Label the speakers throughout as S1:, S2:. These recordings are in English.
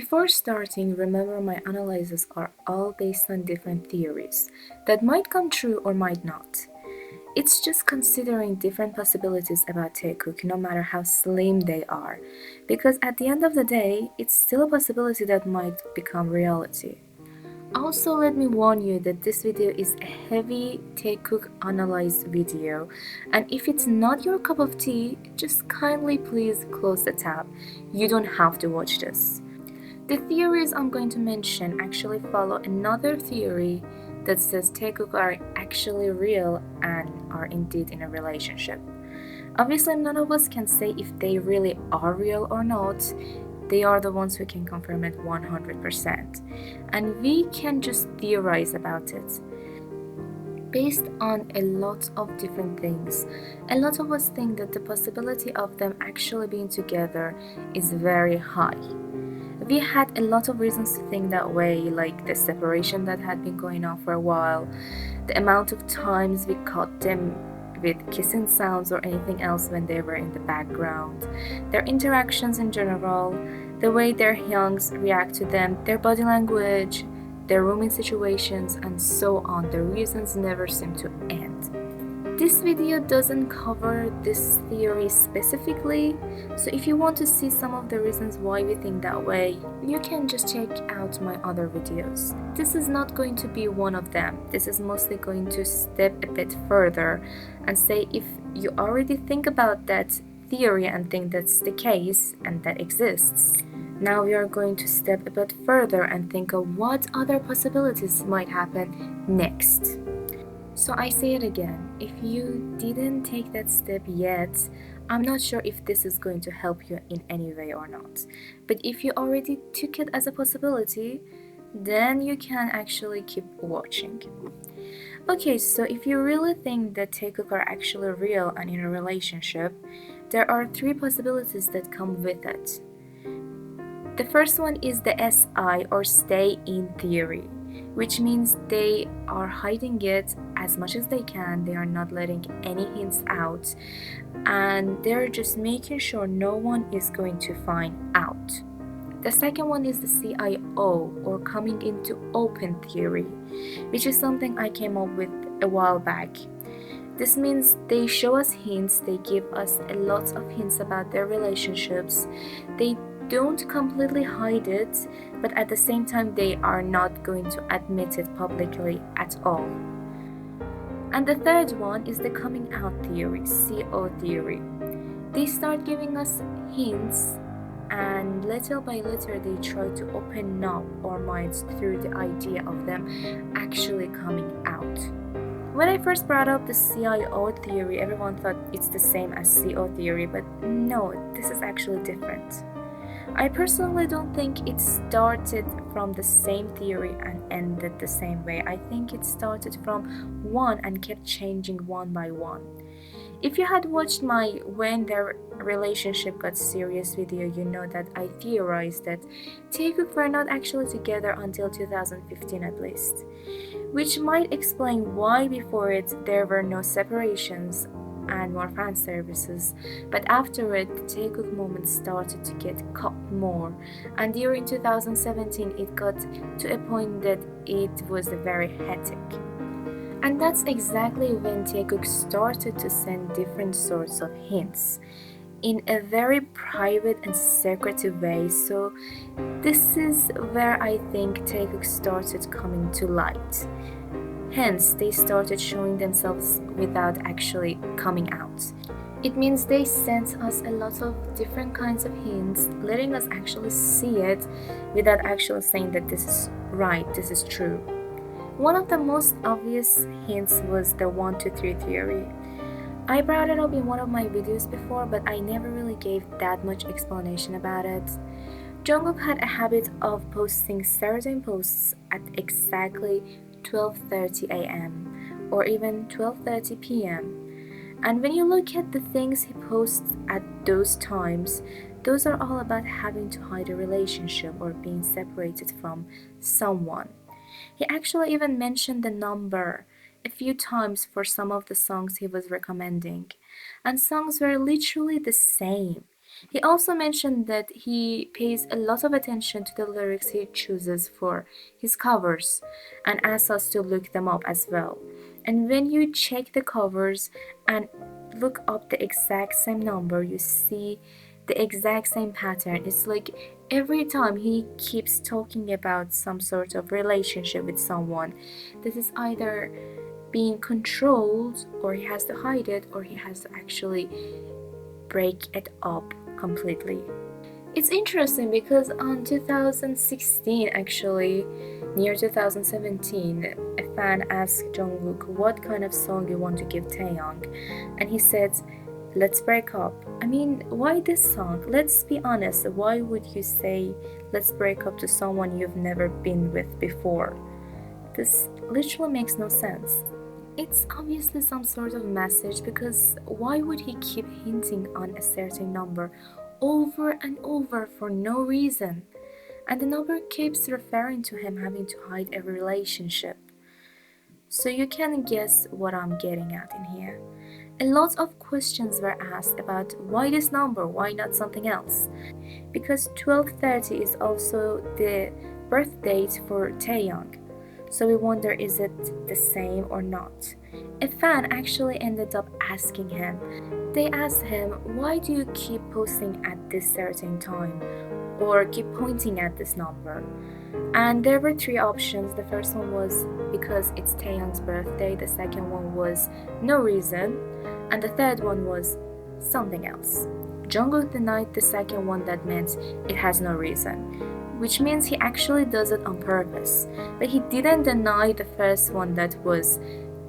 S1: Before starting, remember my analyses are all based on different theories that might come true or might not. It's just considering different possibilities about taekook, no matter how slim they are, because at the end of the day, it's still a possibility that might become reality. Also, let me warn you that this video is a heavy taekook analyze video, and if it's not your cup of tea, just kindly please close the tab. You don't have to watch this. The theories I'm going to mention actually follow another theory that says taekook are actually real and are indeed in a relationship. Obviously, none of us can say if they really are real or not. They are the ones who can confirm it 100%. And we can just theorize about it. Based on a lot of different things, a lot of us think that the possibility of them actually being together is very high. We had a lot of reasons to think that way, like the separation that had been going on for a while, the amount of times we caught them with kissing sounds or anything else when they were in the background, their interactions in general, the way their youngs react to them, their body language, their rooming situations, and so on. The reasons never seem to end. This video doesn't cover this theory specifically, so if you want to see some of the reasons why we think that way, you can just check out my other videos. This is not going to be one of them. This is mostly going to step a bit further and say if you already think about that theory and think that's the case and that exists, now we are going to step a bit further and think of what other possibilities might happen next. So I say it again, if you didn't take that step yet, I'm not sure if this is going to help you in any way or not. But if you already took it as a possibility, then you can actually keep watching. Okay, so if you really think that taekook are actually real and in a relationship, there are three possibilities that come with it. The first one is the SI or stay in theory, which means they are hiding it as much as they can. They are not letting any hints out, and they're just making sure no one is going to find out. The second one is the CIO or coming into open theory, which is something I came up with a while back. This means they show us hints, they give us a lot of hints about their relationships. They don't completely hide it, but at the same time they are not going to admit it publicly at all. And the third one is the coming out theory, CO theory. They start giving us hints, and little by little they try to open up our minds through the idea of them actually coming out. When I first brought up the CIO theory, everyone thought it's the same as CO theory, but no, this is actually different. I personally don't think it started from the same theory and ended the same way. I think it started from one and kept changing one by one. If you had watched my When Their Relationship Got Serious video, you know that I theorized that taekook were not actually together until 2015 at least, which might explain why before it there were no separations and more fan services, but after it the taekook moment started to get cut more, and during 2017 it got to a point that it was very hectic. And that's exactly when taekook started to send different sorts of hints in a very private and secretive way. So this is where I think taekook started coming to light. Hence, they started showing themselves without actually coming out. It means they sent us a lot of different kinds of hints, letting us actually see it without actually saying that this is right, this is true. One of the most obvious hints was the 1, 2, 3 theory. I brought it up in one of my videos before, but I never really gave that much explanation about it. Jungkook had a habit of posting certain posts at exactly 12:30 a.m. or even 12:30 p.m. And when you look at the things he posts at those times, those are all about having to hide a relationship or being separated from someone. He actually even mentioned the number a few times for some of the songs he was recommending, and songs were literally the same. He also mentioned that he pays a lot of attention to the lyrics he chooses for his covers and asks us to look them up as well. And when you check the covers and look up the exact same number, you see the exact same pattern. It's like every time he keeps talking about some sort of relationship with someone that is either being controlled, or he has to hide it, or he has to actually break it up completely. It's interesting because on 2016, actually, near 2017, a fan asked Jungkook what kind of song you want to give Taeyong, and he said, "Let's break up." I mean, why this song? Let's be honest. Why would you say "Let's break up" to someone you've never been with before? This literally makes no sense. It's obviously some sort of message, because why would he keep hinting on a certain number over and over for no reason? And the number keeps referring to him having to hide a relationship. So you can guess what I'm getting at in here. A lot of questions were asked about why this number, why not something else? Because 1230 is also the birth date for Taeyong. So we wonder, is it the same or not? A fan actually ended up asking him. They asked him, "Why do you keep posting at this certain time? Or keep pointing at this number?" And there were three options. The first one was because it's Taeyong's birthday, the second one was no reason, and the third one was something else. Jungkook denied the second one, that meant it has no reason, which means he actually does it on purpose. But he didn't deny the first one, that was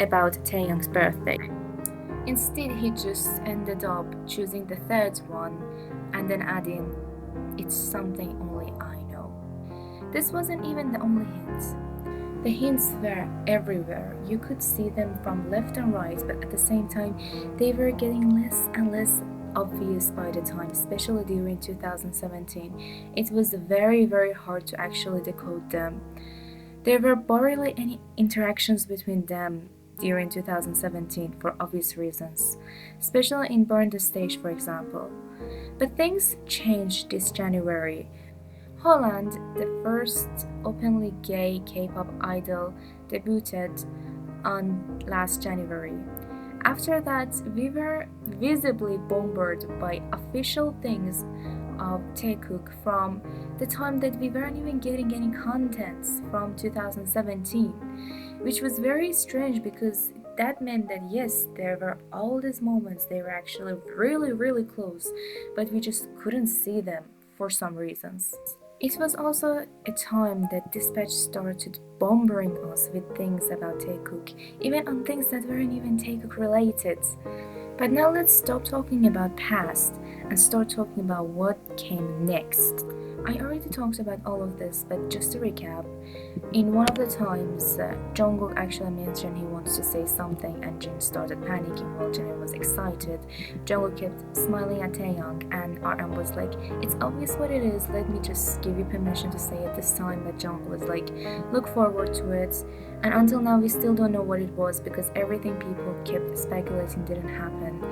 S1: about Taeyong's birthday. Instead, he just ended up choosing the third one and then adding, "It's something only I know." This wasn't even the only hint. The hints were everywhere. You could see them from left and right, but at the same time, they were getting less and less obvious by the time, especially during 2017. It was very, very hard to actually decode them. There were barely any interactions between them during 2017 for obvious reasons, especially in Burn the Stage, for example. But things changed this January. Holland, the first openly gay K-pop idol, debuted on last January. After that, we were visibly bombarded by official things of Taekook from the time that we weren't even getting any contents from 2017, which was very strange because that meant that yes, there were all these moments, they were actually really, really close, but we just couldn't see them for some reasons. It was also a time that Dispatch started bombarding us with things about Taekook, even on things that weren't even Taekook related. But now let's stop talking about past and start talking about what came next. I already talked about all of this, but just to recap, in one of the times, Jungkook actually mentioned he wants to say something, and Jin started panicking while Jimin was excited. Jungkook kept smiling at Taeyong, and RM was like, "It's obvious what it is, let me just give you permission to say it this time." But Jungkook was like, "Look forward to it." And until now, we still don't know what it was, because everything people kept speculating didn't happen.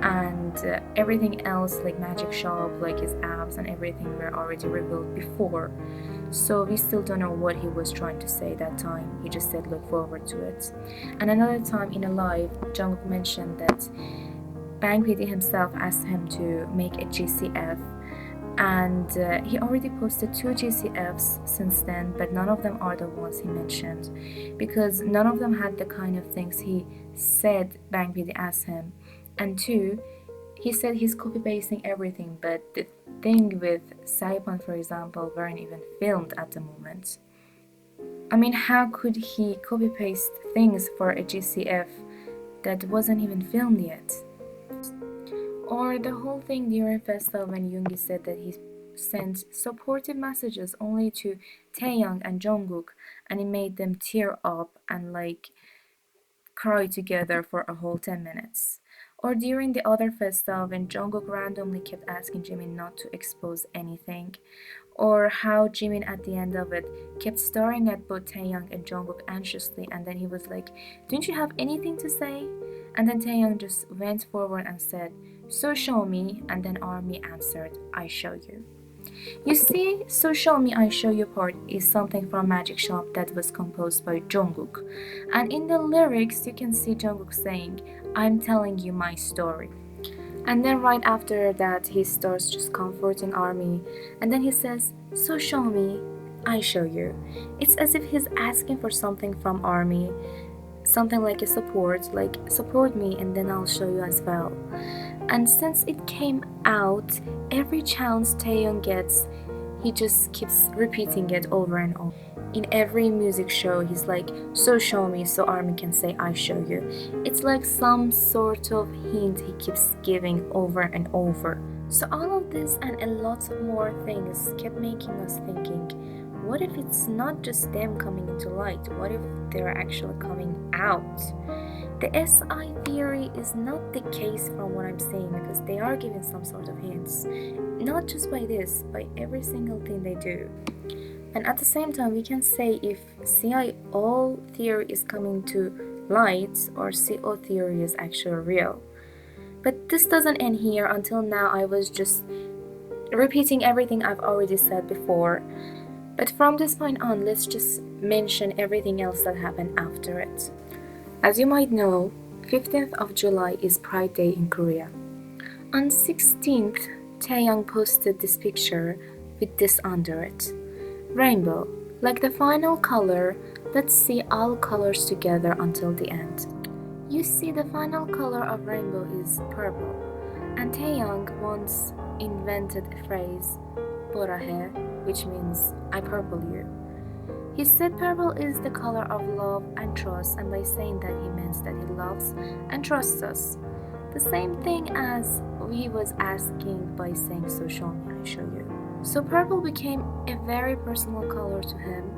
S1: And everything else, like Magic Shop, like his abs and everything, were already revealed before. So we still don't know what he was trying to say that time. He just said look forward to it. And another time in a live, Jungkook mentioned that Bang PD himself asked him to make a GCF, and he already posted two GCFs since then, but none of them are the ones he mentioned, because none of them had the kind of things he said Bang PD asked him. And two, he said he's copy pasting everything, but the thing with Saipan, for example, weren't even filmed at the moment. I mean, how could he copy paste things for a GCF that wasn't even filmed yet? Or the whole thing during festival when Yoongi said that he sent supportive messages only to Taeyong and Jungkook, and it made them tear up and like cry together for a whole 10 minutes. Or during the other festival when Jungkook randomly kept asking Jimin not to expose anything. Or how Jimin at the end of it kept staring at both Taehyung and Jungkook anxiously, and then he was like, "Don't you have anything to say?" And then Taehyung just went forward and said, "So show me," and then Army answered, "I show you." You see, "So show me, I show you" part is something from Magic Shop that was composed by Jungkook. And in the lyrics, you can see Jungkook saying, "I'm telling you my story." And then right after that, he starts just comforting Army. And then he says, "So show me, I show you." It's as if he's asking for something from Army. Something like a support, like support me and then I'll show you as well. And since it came out, every chance Taehyung gets, he just keeps repeating it over and over. In every music show, he's like, "So show me," so Army can say, "I show you." It's like some sort of hint he keeps giving over and over. So all of this and a lot more things kept making us thinking, what if it's not just them coming into light? What if they're actually coming out? The SI theory is not the case from what I'm saying, because they are giving some sort of hints. Not just by this, by every single thing they do. And at the same time, we can say if CIO theory is coming to light or CO theory is actually real. But this doesn't end here. Until now, I was just repeating everything I've already said before. But from this point on, let's just mention everything else that happened after it. As you might know, 15th of July is Pride Day in Korea. On 16th, Taehyung posted this picture with this under it. Rainbow, like the final color, let's see all colors together until the end. You see, the final color of rainbow is purple, and Taehyung once invented a phrase, 보라해, which means I purple you. He said purple is the color of love and trust, and by saying that he meant that he loves and trusts us. The same thing as he was asking by saying, "So show me, I show you." So purple became a very personal color to him,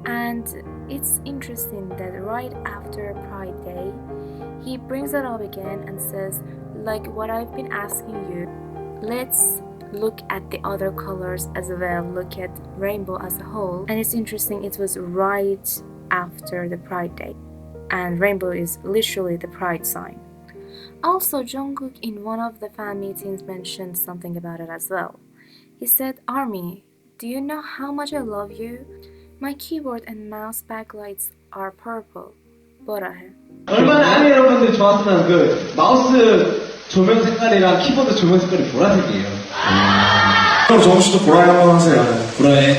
S1: and it's interesting that right after Pride Day, he brings it up again and says, like what I've been asking you, let's look at the other colors as well, look at rainbow as a whole. And it's interesting, it was right after the Pride Day, and rainbow is literally the pride sign. Also, Jungkook in one of the fan meetings mentioned something about it as well. He said, "Army, do you know how much I love you? My keyboard and mouse backlights are purple. 보라해."
S2: 얼마나 아미 여러분들이 좋았으면 그 마우스 조명 색깔이랑 키보드 조명 색깔이 보라색이에요.
S3: 그럼 정우 씨도 보라에 한번 하세요. 보라에.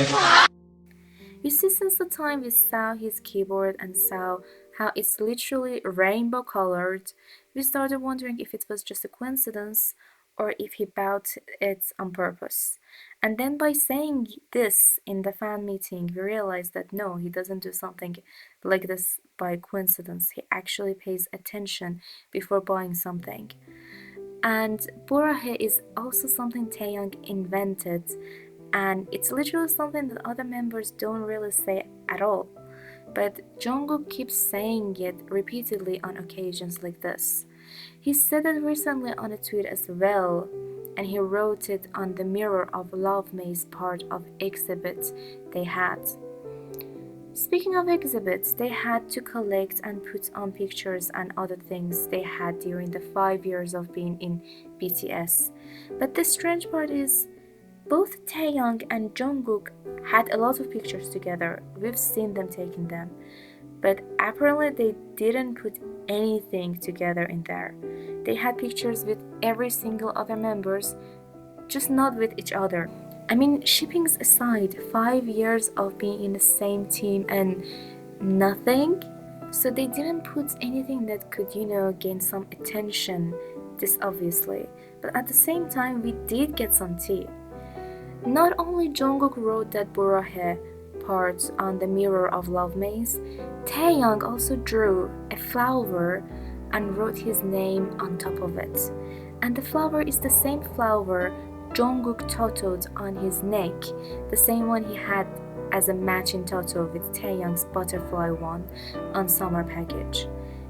S1: You see, since the time we saw his keyboard and saw how it's literally rainbow colored, we started wondering if it was just a coincidence or if he bought it on purpose. And then by saying this in the fan meeting, we realized that no, he doesn't do something like this by coincidence. He actually pays attention before buying something. And 보라해 is also something Taehyung invented, and it's literally something that other members don't really say at all. But Jungkook keeps saying it repeatedly on occasions like this. He said it recently on a tweet as well, and he wrote it on the mirror of Love Maze part of exhibit they had. Speaking of exhibits, they had to collect and put on pictures and other things they had during the 5 years of being in BTS. But the strange part is, both Taehyung and Jungkook had a lot of pictures together. We've seen them taking them. But apparently they didn't put anything together in there. They had pictures with every single other members, just not with each other. I mean, shippings aside, 5 years of being in the same team and nothing. So they didn't put anything that could, gain some attention, this obviously. But at the same time, we did get some tea. Not only Jungkook wrote that 보라해 part on the mirror of Love Maze, Taehyung also drew a flower and wrote his name on top of it. And the flower is the same flower Jungkook tattooed on his neck, the same one he had as a matching tattoo with Taehyung's butterfly one on summer package.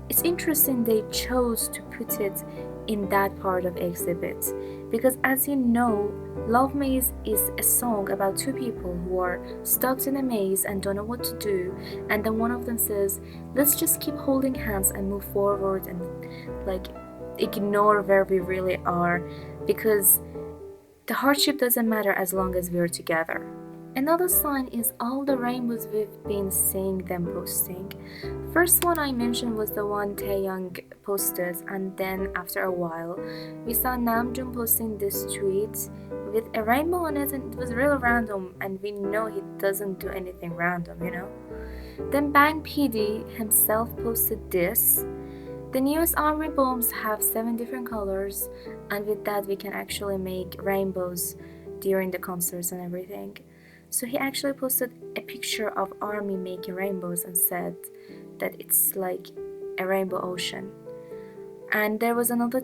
S1: It's interesting they chose to put it in that part of exhibit, Because as you know, Love Maze is a song about two people who are stuck in a maze and don't know what to do, and then one of them says, let's just keep holding hands and move forward and like ignore where we really are, because the hardship doesn't matter as long as we're together. Another sign is all the rainbows we've been seeing them posting. First one I mentioned was the one Taeyoung posted, and then after a while, we saw Namjoon posting this tweet with a rainbow on it, and it was real random, and we know he doesn't do anything random, you know. Then Bang PD himself posted this. The newest army bombs have 7 different colors, and with that we can actually make rainbows during the concerts and everything. So he actually posted a picture of army making rainbows and said that it's like a rainbow ocean. And there was another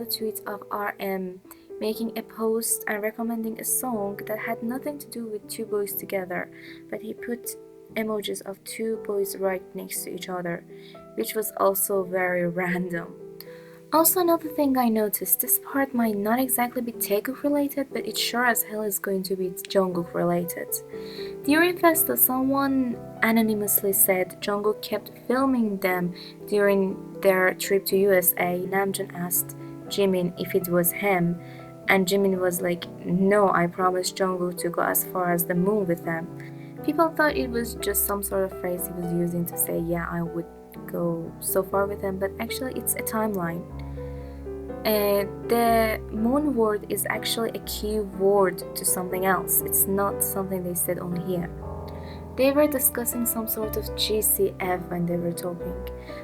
S1: tweet of RM making a post and recommending a song that had nothing to do with two boys together, but he put emojis of two boys right next to each other, which was also very random. Also, another thing I noticed, this part might not exactly be Taekook related, but it sure as hell is going to be Jungkook related. During Festa, someone anonymously said Jungkook kept filming them during their trip to USA. Namjoon asked Jimin if it was him, and Jimin was like, no, I promised Jungkook to go as far as the moon with them. People thought it was just some sort of phrase he was using to say, yeah, I would go so far with him, but actually it's a timeline. The moon word is actually a key word to something else. It's not something they said only here. They were discussing some sort of GCF when they were talking.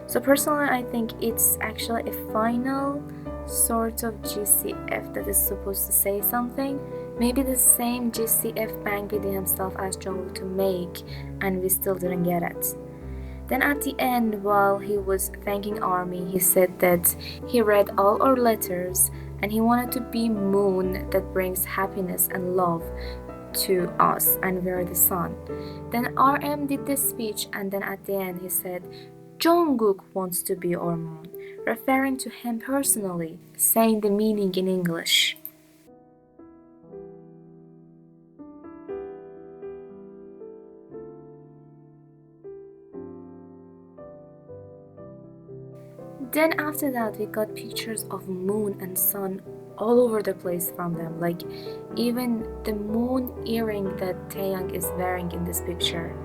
S1: So personally, I think it's actually a final sort of GCF that is supposed to say something. Maybe the same GCF Bang PD himself asked Jungkook to make, and we still didn't get it. Then at the end, while he was thanking ARMY, he said that he read all our letters and he wanted to be moon that brings happiness and love to us, and we're the sun. Then RM did this speech, and then at the end he said, Jungkook wants to be our moon, referring to him personally, saying the meaning in English. Then after that, we got pictures of moon and sun all over the place from them, like even the moon earring that Taeyang is wearing in this picture.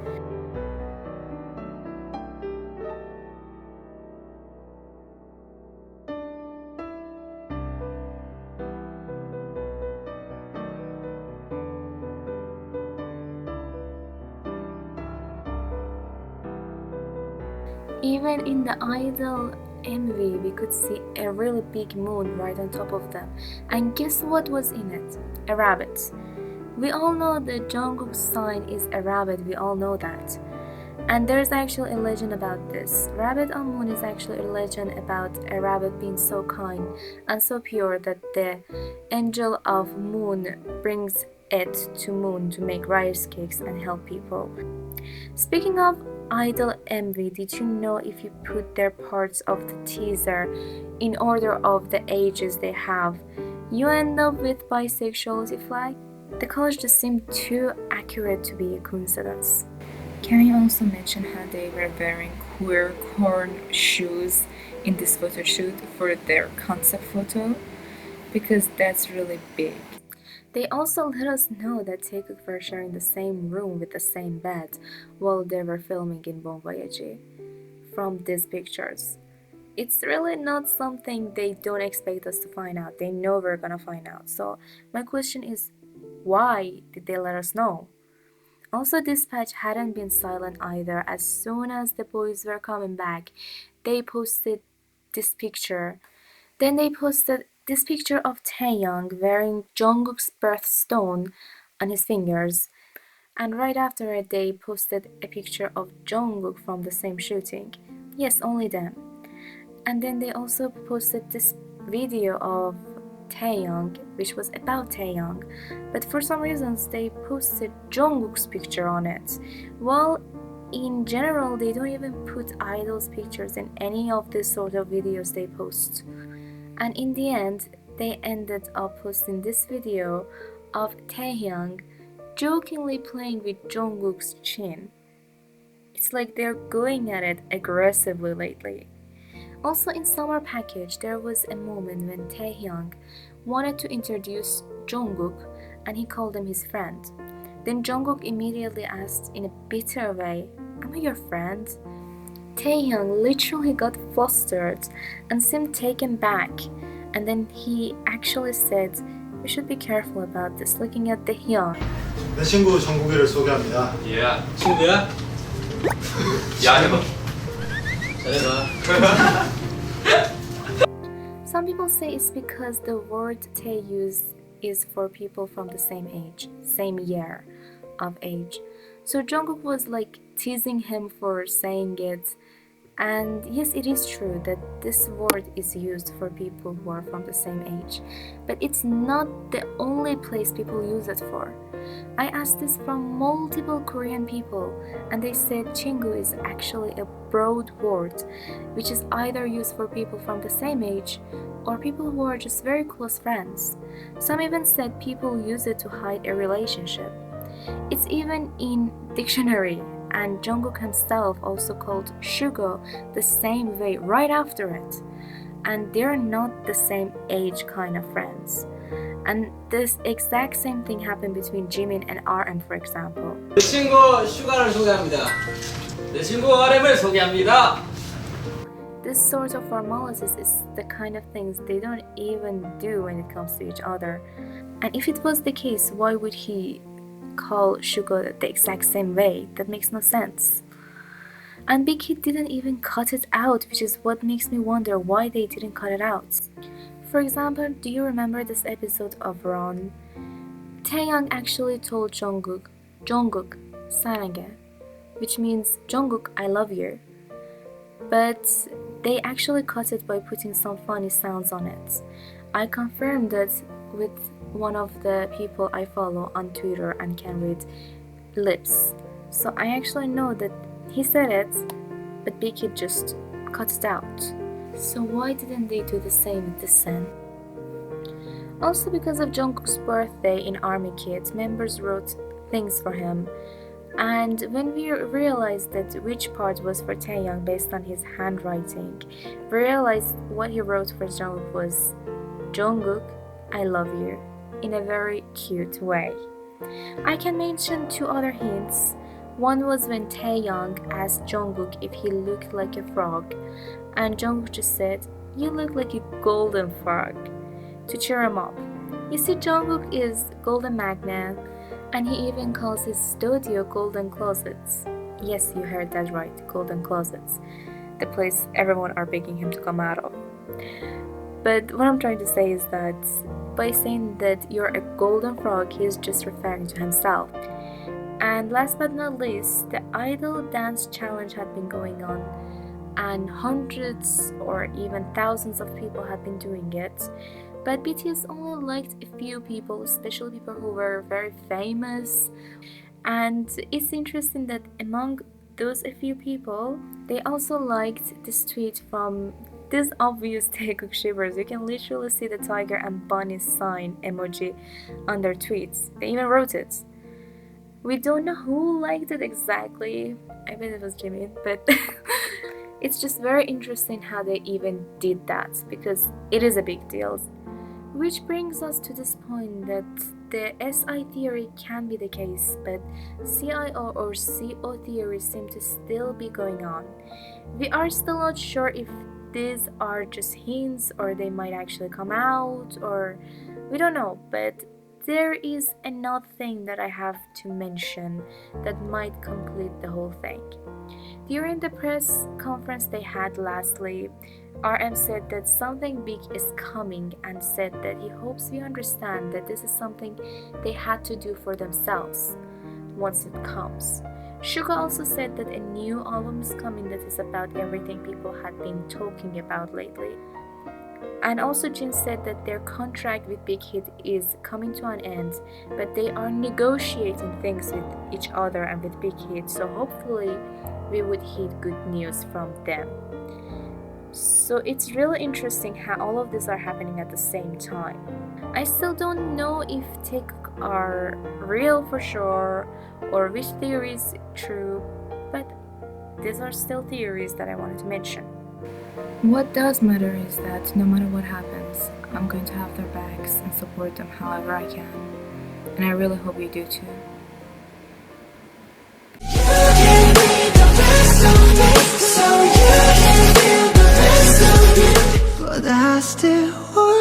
S1: Even in the Idol MV, we could see a really big moon right on top of them. And guess what was in it? A rabbit. We all know that Jungkook's sign is a rabbit, we all know that. And there's actually a legend about this. Rabbit on Moon is actually a legend about a rabbit being so kind and so pure that the angel of Moon brings it to Moon to make rice cakes and help people. Speaking of Idol MV, did you know if you put their parts of the teaser in order of the ages they have, you end up with bisexuality flag? The colors just seem too accurate to be a coincidence. Can I also mention how they were wearing queer corn shoes in this photo shoot for their concept photo? Because that's really big. They also let us know that Taekook were sharing the same room with the same bed while they were filming in Bon Voyage from these pictures. It's really not something they don't expect us to find out. They know we're gonna find out. So my question is, why did they let us know? Also, Dispatch hadn't been silent either. As soon as the boys were coming back, they posted this picture. Then they posted this picture of Taeyoung wearing Jungkook's birthstone on his fingers. And right after it, they posted a picture of Jungkook from the same shooting. Yes, only them. And then they also posted this video of Taeyoung, which was about Taeyoung, but for some reasons they posted Jungkook's picture on it. Well, in general, they don't even put idols' pictures in any of these sort of videos they post. And in the end, they ended up posting this video of Taehyung jokingly playing with Jungkook's chin. It's like they're going at it aggressively lately. Also in Summer Package, there was a moment when Taehyung wanted to introduce Jungkook and he called him his friend. Then Jungkook immediately asked in a bitter way, "Am I your friend?" Taehyung literally got flustered and seemed taken back, and then he actually said, "We should be careful about this," looking at Taehyung.
S3: 내 친구 정국이를 소개합니다.
S4: 친구야? 야 해봐. 잘해봐.
S1: Some people say it's because the word Tae used is for people from the same age, same year of age. So Jungkook was like teasing him for saying it. And yes, it is true that this word is used for people who are from the same age, but it's not the only place people use it for. I asked this from multiple Korean people, and they said 친구 is actually a broad word, which is either used for people from the same age or people who are just very close friends. Some even said people use it to hide a relationship. It's even in dictionary, and Jungkook himself also called Sugo the same way right after it. And they're not the same age kind of friends. And this exact same thing happened between Jimin and RM, for example.
S4: 내 친구 슈가를 소개합니다. 내 친구 RM을 소개합니다.
S1: This sort of formalities is the kind of things they don't even do when it comes to each other. And if it was the case, why would he call Sugo the exact same way? That makes no sense. And Big Hit didn't even cut it out, which is what makes me wonder why they didn't cut it out. For example, do you remember this episode of Ron? Taehyung actually told Jungkook, 사랑해, which means Jungkook, I love you. But they actually cut it by putting some funny sounds on it. I confirmed it with one of the people I follow on Twitter and can read lips. So I actually know that he said it, but Big Hit just cut it out. So why didn't they do the same with the Sen? Also because of Jungkook's birthday in Army Kids, members wrote things for him. And when we realized that which part was for Taehyung based on his handwriting, we realized what he wrote for Jungkook was Jungkook, I love you, in a very cute way. I can mention two other hints. One was when Taehyung asked Jungkook if he looked like a frog, and Jungkook just said, "You look like a golden frog," to cheer him up. You see, Jungkook is Golden Magnet, and he even calls his studio Golden Closets. Yes, you heard that right, Golden Closets, the place everyone are begging him to come out of. But what I'm trying to say is that by saying that you're a golden frog, he's just referring to himself. And last but not least, the idol dance challenge had been going on, and hundreds or even thousands of people had been doing it. But BTS only liked a few people, especially people who were very famous. And it's interesting that among those a few people, they also liked this tweet from this obvious taekook shivers. You can literally see the tiger and bunny sign emoji on their tweets. They even wrote it. We don't know who liked it exactly. I bet it was Jimmy, but it's just very interesting how they even did that, because it is a big deal. Which brings us to this point that the SI theory can be the case, but CIO or CO theory seem to still be going on. We are still not sure if these are just hints or they might actually come out, or we don't know, but there is another thing that I have to mention that might complete the whole thing. During the press conference they had lastly, RM said that something big is coming and said that he hopes we understand that this is something they had to do for themselves once it comes. Suga also said that a new album is coming that is about everything people had been talking about lately. And also Jin said that their contract with Big Hit is coming to an end, but they are negotiating things with each other and with Big Hit, so hopefully we would hear good news from them. So it's really interesting how all of these are happening at the same time. I still don't know if taekook are real for sure or which theory is true, but these are still theories that I wanted to mention. What does matter is that no matter what happens, I'm going to have their backs and support them however I can. And I really hope you do too.
S5: But I still want